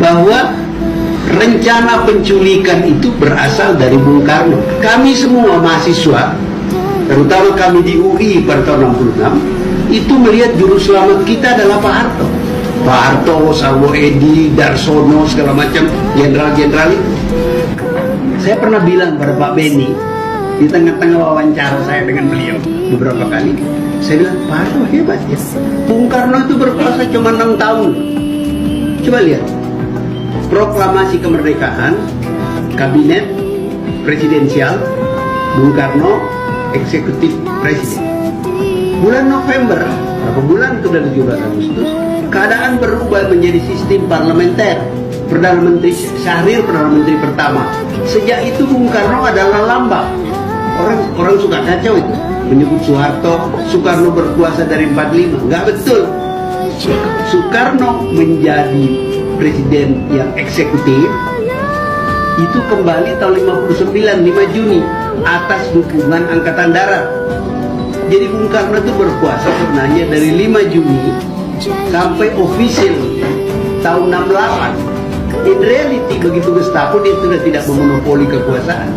bahwa rencana penculikan itu berasal dari Bung Karno. Kami semua mahasiswa, terutama kami di UI pada tahun 66, itu melihat juru selamat kita adalah Pak Harto. Pak Harto, Sarwo Edi, Darsono, segala macam jenderal-jenderal itu. Saya pernah bilang pada Pak Beni di tengah-tengah wawancara saya dengan beliau beberapa kali, saya bilang, Pak Harto hebat ya. Bung Karno itu berkuasa cuma 6 tahun. Coba lihat, proklamasi kemerdekaan, kabinet presidensial, Bung Karno eksekutif presiden. Bulan November, berapa bulan itu dari 17 Agustus, keadaan berubah menjadi sistem parlementer. Perdana Menteri Syahrir, Perdana Menteri pertama. Sejak itu Bung Karno adalah lambang. Orang suka kacau itu, menyebut Soekarno berkuasa dari 45. Nggak betul. Soekarno menjadi presiden yang eksekutif itu kembali tahun 59, 5 Juni atas dukungan Angkatan Darat. Jadi Bung Karno itu berkuasa sebenarnya dari 5 Juni sampai official tahun 68. In reality begitu Gestapo dia sudah tidak memonopoli kekuasaan.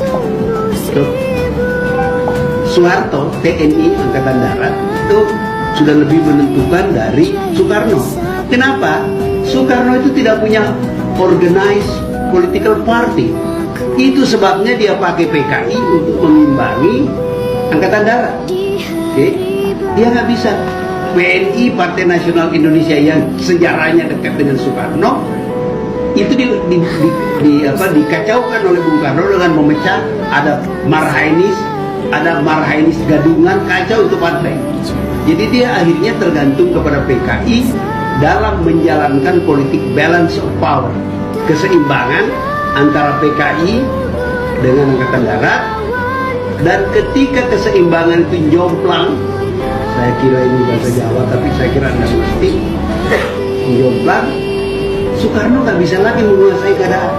Soeharto, TNI Angkatan Darat itu sudah lebih menentukan dari Soekarno. Kenapa? Soekarno itu tidak punya organized political party. Itu sebabnya dia pakai PKI untuk mengimbangi Angkatan Darat. Okay? Dia nggak bisa. PNI, Partai Nasional Indonesia, yang sejarahnya dekat dengan Soekarno, itu dikacaukan oleh Bung Karno dengan memecah. Ada Marhainis gadungan, kacau itu partai. Jadi dia akhirnya tergantung kepada PKI dalam menjalankan politik balance of power, keseimbangan antara PKI dengan Angkatan Darat. Dan ketika keseimbangan itu jomplang, saya kira ini bahasa Jawa tapi saya kira Anda mengerti, jomplang, Soekarno nggak bisa lagi menguasai keadaan.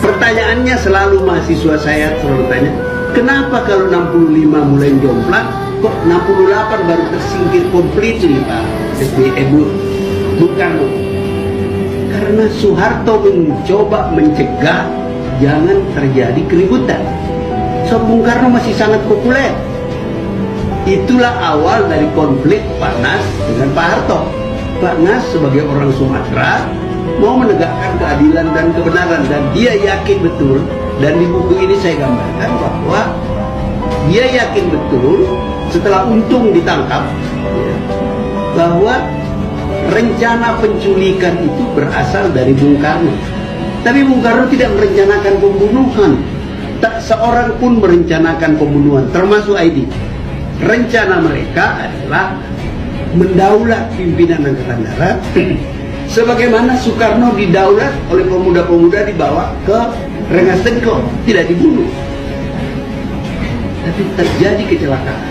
Pertanyaannya selalu mahasiswa saya selalu tanya, kenapa kalau 65 mulai jomplang, kok 68 baru tersingkir completely Pak Bung Karno? Karena Soeharto mencoba mencegah jangan terjadi keributan. So Bung Karno masih sangat populer. Itulah awal dari konflik Pak Nas dengan Pak Harto. Pak Nas sebagai orang Sumatera mau menegakkan keadilan dan kebenaran, dan dia yakin betul, dan di buku ini saya gambarkan bahwa dia yakin betul setelah Untung ditangkap bahwa rencana penculikan itu berasal dari Bung Karno. Tapi Bung Karno tidak merencanakan pembunuhan. Tak seorang pun merencanakan pembunuhan, termasuk ID. Rencana mereka adalah mendaulat pimpinan Angkatan Darat sebagaimana Soekarno didaulat oleh pemuda-pemuda dibawa ke Rengas Dengklok, tidak dibunuh. Tapi terjadi kecelakaan.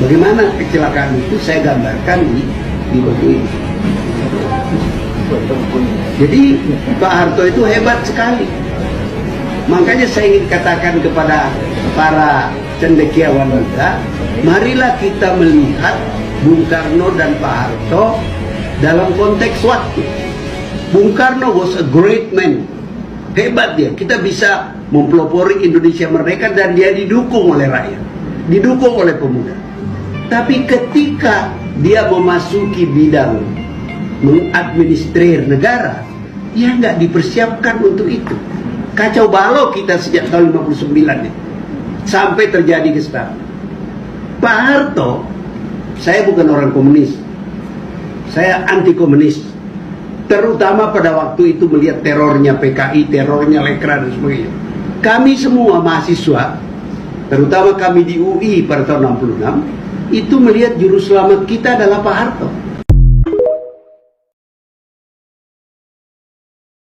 Bagaimana kecelakaan itu saya gambarkan di buku ini. Jadi Pak Harto itu hebat sekali. Makanya saya ingin katakan kepada para cendekiawan muda, marilah kita melihat Bung Karno dan Pak Harto dalam konteks waktu. Bung Karno was a great man, hebat dia. Kita bisa mempelopori Indonesia merdeka dan dia didukung oleh rakyat, didukung oleh pemuda. Tapi ketika dia memasuki bidang mengadministrir negara, dia nggak dipersiapkan untuk itu. Kacau balau kita sejak tahun 59 ya, sampai terjadi Gestapo. Pak Harto, saya bukan orang komunis, saya anti komunis, terutama pada waktu itu melihat terornya PKI, terornya Lekra dan sebagainya. Kami semua mahasiswa, terutama kami di UI pada tahun 66, itu melihat juru selamat kita adalah Pak Harto.